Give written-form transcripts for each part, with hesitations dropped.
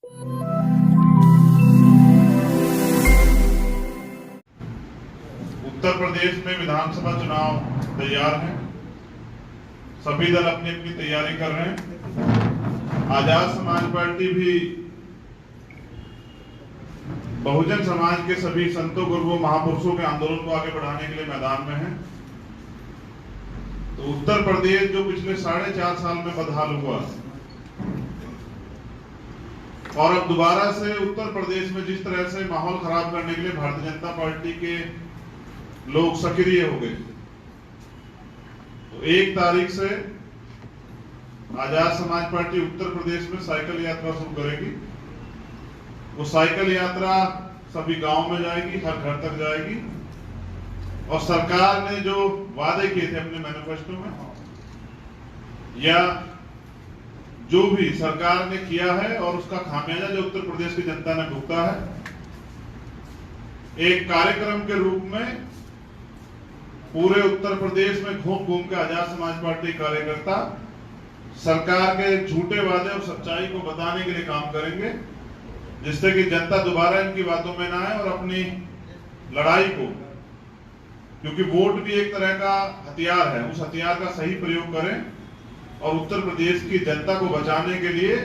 उत्तर प्रदेश में विधानसभा चुनाव तैयार हैं। सभी दल अपनी अपनी तैयारी कर रहे हैं। आजाद समाज पार्टी भी बहुजन समाज के सभी संतों गुरुओं महापुरुषों के आंदोलन को आगे बढ़ाने के लिए मैदान में है। तो उत्तर प्रदेश जो पिछले 4.5 साल में बदहाल हुआ और अब दोबारा से उत्तर प्रदेश में जिस तरह से माहौल खराब करने के लिए भारतीय जनता पार्टी के लोग सक्रिय हो गए, तो 1 तारीख से आजाद समाज पार्टी उत्तर प्रदेश में साइकिल यात्रा शुरू करेगी। वो साइकिल यात्रा सभी गांव में जाएगी, हर घर तक जाएगी और सरकार ने जो वादे किए थे अपने मैनिफेस्टो में या जो भी सरकार ने किया है और उसका खामियाजा जो उत्तर प्रदेश की जनता ने भुगता है, एक कार्यक्रम के रूप में पूरे उत्तर प्रदेश में घूम घूम के आजाद समाज पार्टी कार्यकर्ता सरकार के झूठे वादे और सच्चाई को बताने के लिए काम करेंगे, जिससे कि जनता दोबारा इनकी बातों में ना आए और अपनी लड़ाई को, क्योंकि वोट भी एक तरह का हथियार है, उस हथियार का सही प्रयोग करें और उत्तर प्रदेश की जनता को बचाने के लिए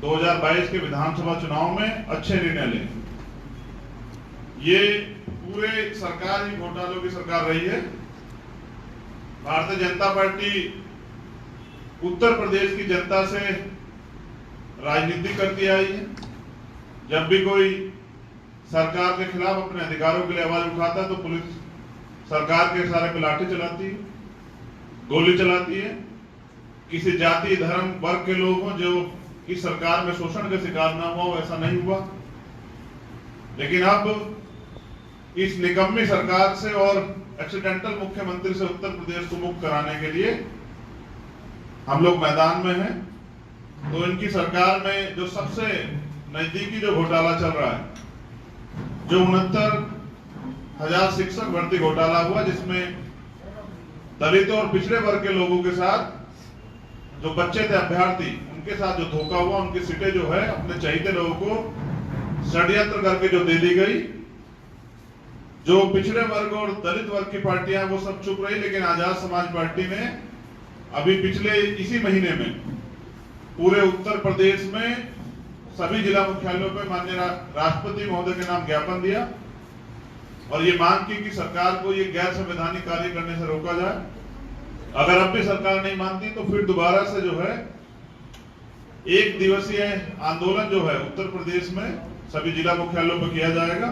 2022 के विधानसभा चुनाव में अच्छे निर्णय लें। ये पूरे सरकार ही घोटालों की सरकार रही है। भारतीय जनता पार्टी उत्तर प्रदेश की जनता से राजनीति करती आई है। जब भी कोई सरकार के खिलाफ अपने अधिकारों के लिए आवाज उठाता है तो पुलिस सरकार के इशारे पे लाठी चलाती है, गोली चलाती है। किसी जाति धर्म वर्ग के लोग हों जो इस सरकार में शोषण के शिकार ना हुआ, ऐसा नहीं हुआ। लेकिन अब इस निकम्मी सरकार से और एक्सीडेंटल मुख्यमंत्री से उत्तर प्रदेश को मुक्त कराने के लिए हम लोग मैदान में हैं। तो इनकी सरकार में जो सबसे नजदीकी जो घोटाला चल रहा है, जो 69,000 शिक्षक भर्ती घोटाला हुआ, जिसमें दलितों और पिछड़े वर्ग के लोगों के साथ जो बच्चे थे अभ्यर्थी, उनके साथ जो धोखा हुआ, उनकी सीटें जो है अपने चहीते लोगों को षड्यंत्र करके जो दे दी गई। जो पिछड़े वर्ग और दलित वर्ग की पार्टियां वो सब चुप रही, लेकिन आजाद समाज पार्टी ने अभी पिछले इसी महीने में पूरे उत्तर प्रदेश में सभी जिला मुख्यालयों पर माननीय राष्ट्रपति महोदय के नाम ज्ञापन दिया और ये मांग की कि सरकार को ये गैर संवैधानिक कार्य करने से रोका जाए। अगर अब भी सरकार नहीं मानती तो फिर दोबारा से जो है 1 दिवसीय आंदोलन जो है उत्तर प्रदेश में सभी जिला मुख्यालयों पर किया जाएगा।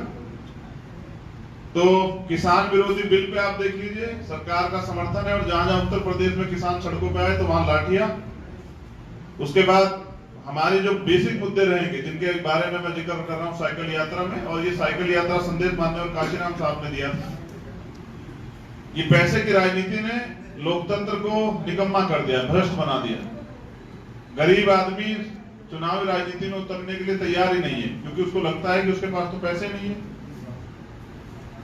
तो किसान विरोधी बिल पे आप देख लीजिए, सरकार का समर्थन है और जहां जहां उत्तर प्रदेश में किसान सड़कों पे आए तो वहां लाठियां। उसके बाद हमारे जो बेसिक मुद्दे रहेंगे जिनके बारे में मैं जिक्र कर रहा हूं साइकिल यात्रा में, और ये साइकिल यात्रा संदेश माननीय काशीराम साहब ने दिया था। ये पैसे की राजनीति ने लोकतंत्र को निकम्मा कर दिया, भ्रष्ट बना दिया। गरीब आदमी चुनावी राजनीति में उतरने के लिए तैयार ही नहीं है, क्योंकि उसको लगता है कि उसके पास तो पैसे नहीं है।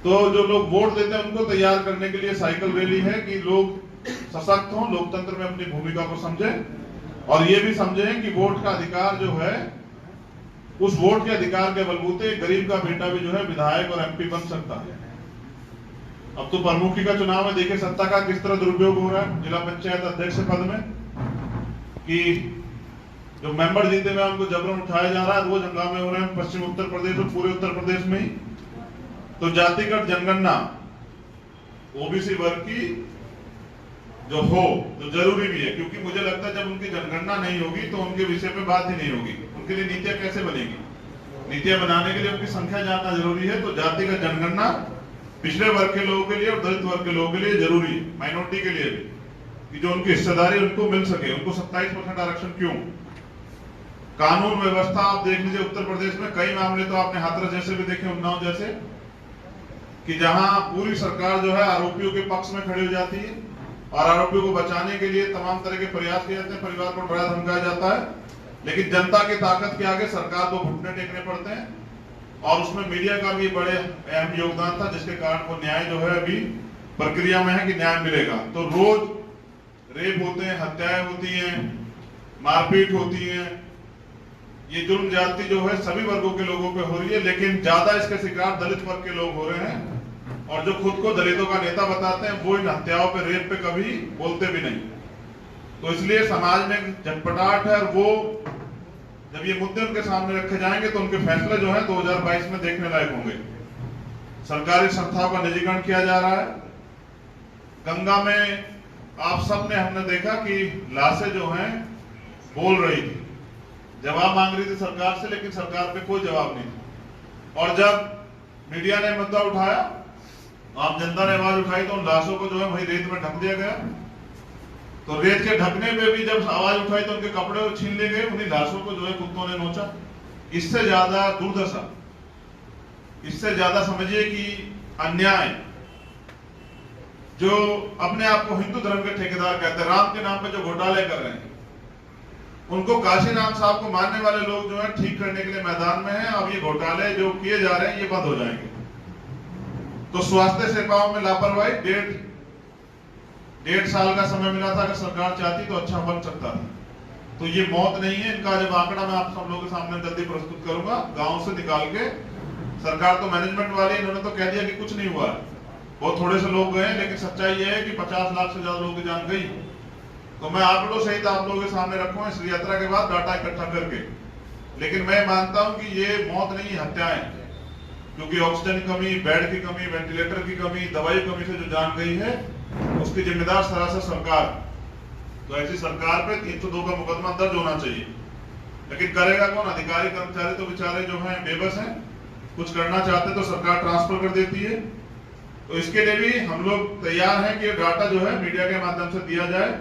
तो जो लोग वोट देते हैं उनको तैयार करने के लिए साइकिल रैली है कि लोग सशक्त हों, लोकतंत्र में अपनी भूमिका को समझें और ये भी समझें कि वोट का अधिकार जो है, उस वोट के अधिकार के बलबूते गरीब का बेटा भी जो है विधायक और एमपी बन सकता है। अब तो प्रमुखी का चुनाव में देखिए सत्ता का किस तरह दुरुपयोग हो रहा है। जिला पंचायत अध्यक्ष पद में कि जो मेंबर जीते हुए उनको जबरन उठाया जा रहा है, रोज हंगामे हो रहे हैं पश्चिम उत्तर प्रदेश और पूरे उत्तर प्रदेश में ही। तो जातिगत जनगणना ओबीसी वर्ग की जो हो तो जरूरी भी है, क्योंकि मुझे लगता है जब उनकी जनगणना नहीं होगी तो उनके विषय पे बात ही नहीं होगी। उनके लिए नीतियां कैसे बनेगी? नीतियां बनाने के लिए उनकी संख्या जानना जरूरी है। तो जातिगत जनगणना पिछड़े वर्ग के लोगों के लिए और दलित वर्ग के लोगों के लिए जरूरी है, माइनॉरिटी के लिए भी, कि जो उनकी हिस्सेदारी उनको मिल सके। उनको 27% आरक्षण क्यों? कानून व्यवस्था आप देख लीजिए उत्तर प्रदेश में कई मामले तो आपने हाथरस जैसे भी देखे, उन्नाव जैसे, कि जहां पूरी सरकार जो है आरोपियों के पक्ष में खड़ी हो जाती है और आरोपियों को बचाने के लिए तमाम तरह के प्रयास किए जाते हैं, परिवार को डरा धमकाया जाता है, लेकिन जनता की ताकत के आगे सरकार को घुटने टेकने पड़ते हैं। और उसमें मीडिया का भी बड़े अहम योगदान था, जिसके कारण वो न्याय जो है अभी प्रक्रिया में है कि न्याय मिलेगा। तो रोज रेप होते हैं, हत्याएं होती हैं, मारपीट होती है, ये जुल्म ज्यादती जो है सभी वर्गों के लोगों पे हो रही है, लेकिन ज्यादा इसके शिकार दलित वर्ग के लोग हो रहे हैं। और जो खुद को दलितों का नेता बताते हैं वो इन हत्याओं पे, रेप पे कभी बोलते भी नहीं। तो इसलिए समाज में झटपटाहट है, और वो जब ये मुद्दे उनके सामने रखे जाएंगे तो उनके फैसले जो है 2022 में देखने लायक होंगे। सरकारी संस्थाओं का निजीकरण किया जा रहा है। गंगा में आप सब ने, हमने देखा कि लाशें जो हैं बोल रही थी, जवाब मांग रही थी सरकार से, लेकिन सरकार पे कोई जवाब नहीं था। और जब मीडिया ने मुद्दा उठाया, आम जनता ने आवाज उठाई, तो उन लाशों को जो है वही रेत में ढक दिया गया। तो रेत के ढकने पे भी जब आवाज उठाई तो उनके कपड़े छीन लिए गए, उन्हीं लाशों को जो है कुत्तों ने नोचा। इससे ज्यादा दुर्दशा, इससे ज्यादा समझिए कि अन्याय, जो अपने आप को हिंदू धर्म के ठेकेदार कहते हैं, राम के नाम पे जो घोटाले कर रहे हैं, उनको काशीराम साहब को मारने वाले लोग जो है ठीक करने के लिए मैदान में हैं। अब ये घोटाले जो किए जा रहे हैं ये बंद हो जाएंगे। तो स्वास्थ्य सेवाओं में लापरवाही, डेढ़ साल का समय मिला था, अगर सरकार चाहती तो अच्छा बन सकता था। तो ये मौत नहीं है। इनका जब आंकड़ा मैं आप सब लोगों के सामने जल्दी प्रस्तुत करूंगा, गांव से निकाल के, सरकार तो मैनेजमेंट वाली, इन्होंने तो कह दिया कि कुछ नहीं हुआ, बहुत थोड़े से लोग गए, लेकिन सच्चाई यह है कि 50 लाख से ज्यादा लोगों की जान गई। तो मैं आंकड़ों सहित आप लोगों के सामने रखूंगा इस यात्रा के बाद डाटा इकट्ठा करके। लेकिन मैं मानता हूं कि ये मौत नहीं, हत्याएं, क्योंकि ऑक्सीजन की कमी, बेड की कमी, वेंटिलेटर की कमी, दवाई की कमी से जो जान गई है उसकी जिम्मेदार सरासर सरकार। तो ऐसी सरकार पे 302 का मुकदमा दर्ज होना चाहिए। लेकिन करेगा कौन? अधिकारी कर्मचारी तो बेचारे जो हैं बेबस हैं, कुछ करना चाहते तो सरकार ट्रांसफर कर देती है। तो इसके लिए भी हम लोग तैयार हैं कि डाटा जो है मीडिया के माध्यम से दिया जाए।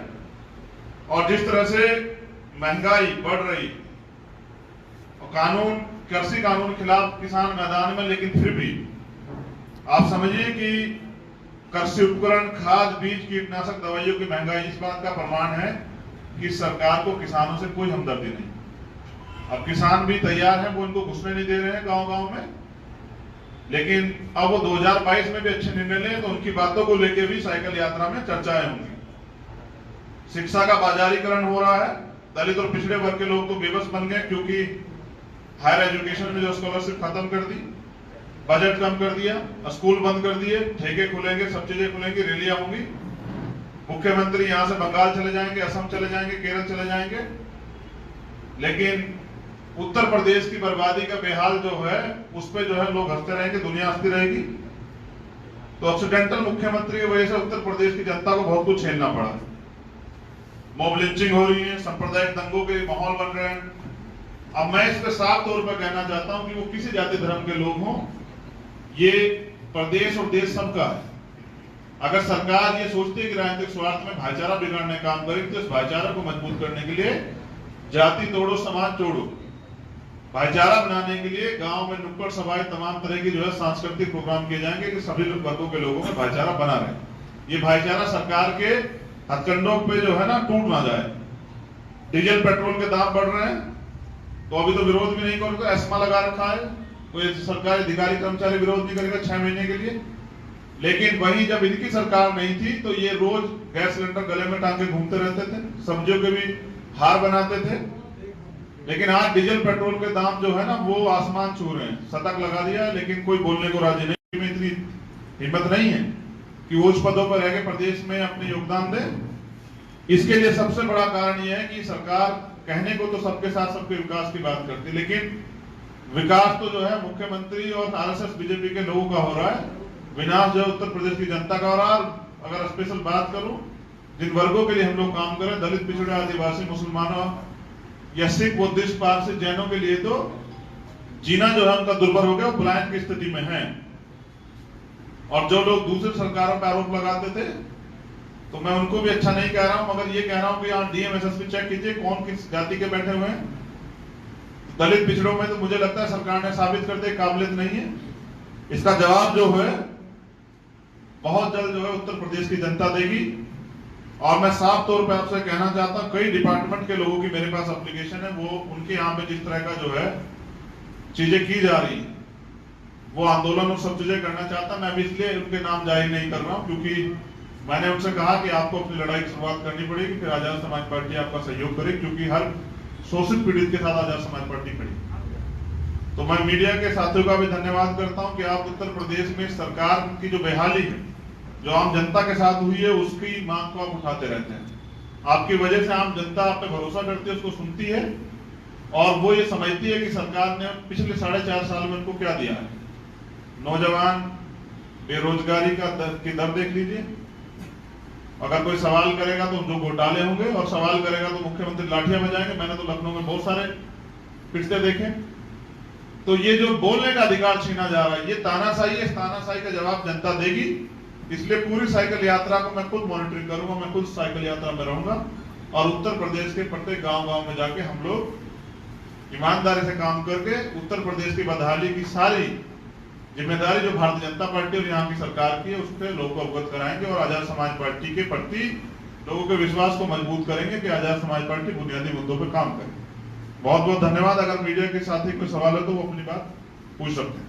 और जिस तरह से महंगाई बढ़ रही और कानून, कृषि कानून के खिलाफ किसान मैदान में, लेकिन फिर भी आप समझिए कि कृषि उपकरण, खाद, बीज, कीटनाशक दवाइयों की महंगाई इस बात का प्रमाण है कि सरकार को किसानों से कोई हमदर्दी नहीं। अब किसान भी तैयार हैं, वो इनको घुसने नहीं दे रहे हैं गांव-गांव में, लेकिन अब वो 2022 में भी अच्छे निर्णय लें तो उनकी बातों को लेकर भी साइकिल यात्रा में चर्चाएं होंगी। शिक्षा का बाजारीकरण हो रहा है। दलित और पिछड़े वर्ग के लोग तो बेबस बन गए, क्योंकि हायर एजुकेशन में जो स्कॉलरशिप खत्म कर दी, बजट कम कर दिया, स्कूल बंद कर दिए, ठेके खुलेंगे, सब चीजें खुलेंगी, रैलियां होंगी। मुख्यमंत्री यहां से बंगाल चले जाएंगे, असम चले जाएंगे, केरल चले जाएंगे, लेकिन उत्तर प्रदेश की बर्बादी का बेहाल जो है उस पर जो है लोग हंसते रहेंगे, दुनिया हंसती रहेगी। तो एक्सीडेंटल मुख्यमंत्री की वजह से उत्तर प्रदेश की जनता को बहुत कुछ झेलना पड़ा। मॉब लिंचिंग हो रही है, सांप्रदायिक दंगों के माहौल बन रहे हैं। अब मैं इस पे साफ तौर पर कहना चाहता हूं कि वो किसी जाति धर्म के लोग हों, ये प्रदेश और देश सबका है। अगर सरकार ये सोचती है कि राजनीतिक स्वार्थ में भाईचारा बिगाड़ने का काम करेगी, तो इस भाईचारा को मजबूत करने के लिए जाति तोड़ो, समाज तोड़ो, भाईचारा बनाने के लिए गांव में नुक्कड़ सभाएं, तमाम तरह की जो है सांस्कृतिक प्रोग्राम किए जाएंगे कि सभी वर्गों के लोगों में भाईचारा बना रहे। ये भाईचारा सरकार के हथकंडों पे जो है ना टूट ना जाए। डीजल पेट्रोल के दाम बढ़ रहे हैं, तो अभी तो विरोध भी नहीं करोगे, एस्मा लगा रखा है, कोई सरकारी अधिकारी कर्मचारी विरोध नहीं करेगा 6 महीने के लिए। लेकिन वहीं जब इनकी सरकार नहीं थी तो ये रोज गैस सिलेंडर गले में टांग के घूमते रहते थे, सब्जियों के भी हार बनाते थे। लेकिन आज डीजल पेट्रोल के दाम जो है ना वो आसमान छू रहे हैं, शतक लगा दिया है, लेकिन कोई बोलने को राजी नहीं। में इतनी हिम्मत नहीं है कि वो उच्च पदों पर रह के प्रदेश में अपने योगदान दे। इसके लिए सबसे बड़ा कारण यह है कि सरकार कहने को तो सबके साथ सबके विकास की बात करती है, लेकिन विकास तो जो है मुख्यमंत्री और आरएसएस बीजेपी के लोगों का हो रहा है, विनाश जो उत्तर प्रदेश की जनता का हो रहा है। अगर स्पेशल बात करूं, जिन वर्गों के लिए हम लोग काम करें, दलित, पिछड़े, आदिवासी, मुसलमानों या सिख, बुद्धिस्ट, पारसी, जैनों के लिए तो जीना जो है उनका दुर्भर हो गया, वो पलायन की स्थिति में है। और जो लोग दूसरी सरकारों पर आरोप लगाते थे, तो मैं उनको भी अच्छा नहीं कह रहा हूं, मगर ये कह रहा हूं कि आप डीएम एसएसपी चेक कीजिए कौन किस जाति के बैठे हुए हैं। दलित पिछड़ों में तो मुझे लगता है सरकार ने साबित कर दिया काबिलियत नहीं है। इसका जवाब जो है बहुत जल्द जो है उत्तर प्रदेश की जनता देगी। और मैं साफ तौर पर आपसे कहना चाहता हूं, कई डिपार्टमेंट के लोगों की मेरे पास एप्लीकेशन है, वो उनके यहाँ पे जिस तरह का जो है चीजें की जा रही है, वो आंदोलन और सब चीजें करना चाहता। मैं अभी इसलिए उनके नाम जाहिर नहीं कर रहा हूं, क्योंकि मैंने उनसे कहा कि आपको अपनी लड़ाई की शुरुआत करनी पड़ेगी, फिर आजाद समाज पार्टी आपका सहयोग करेगी, क्योंकि हर शोषित पीड़ित के साथ आजाद समाज पार्टी खड़ी। तो मैं मीडिया के साथियों का भी धन्यवाद करता हूं कि आप उत्तर प्रदेश में सरकार की जो बेहाली है, जो आम जनता के साथ हुई है, उसकी मांग को आप उठाते रहते हैं। आपकी वजह से आम जनता आप पे भरोसा करती है, उसको सुनती है, और वो ये समझती है कि सरकार ने पिछले 4.5 साल में उनको क्या दिया है। नौजवान बेरोजगारी का दर देख लीजिए। अगर कोई सवाल करेगा तो जो घोटाले होंगे, और सवाल करेगा तो मुख्यमंत्री लाठियां बजाएंगे। मैंने तो लखनऊ में बहुत सारे पिछले देखे। तो ये जो बोलने का अधिकार छीना जा रहा है, ये तानाशाही है। इस तानाशाही का जवाब जनता देगी। इसलिए पूरी साइकिल यात्रा को मैं खुद मॉनिटरिंग करूंगा, मैं खुद साइकिल यात्रा में रहूंगा, और उत्तर प्रदेश के प्रत्येक गांव-गांव में जाके हम लोग ईमानदारी से काम करके उत्तर प्रदेश की बदहाली की सारी जिम्मेदारी जो भारतीय जनता पार्टी और यहाँ की सरकार की है, उससे लोगों को अवगत कराएंगे, और आजाद समाज पार्टी के प्रति लोगों के विश्वास को मजबूत करेंगे कि आजाद समाज पार्टी बुनियादी मुद्दों पर काम करे। बहुत बहुत धन्यवाद। अगर मीडिया के साथी कोई सवाल है तो वो अपनी बात पूछ सकते हैं।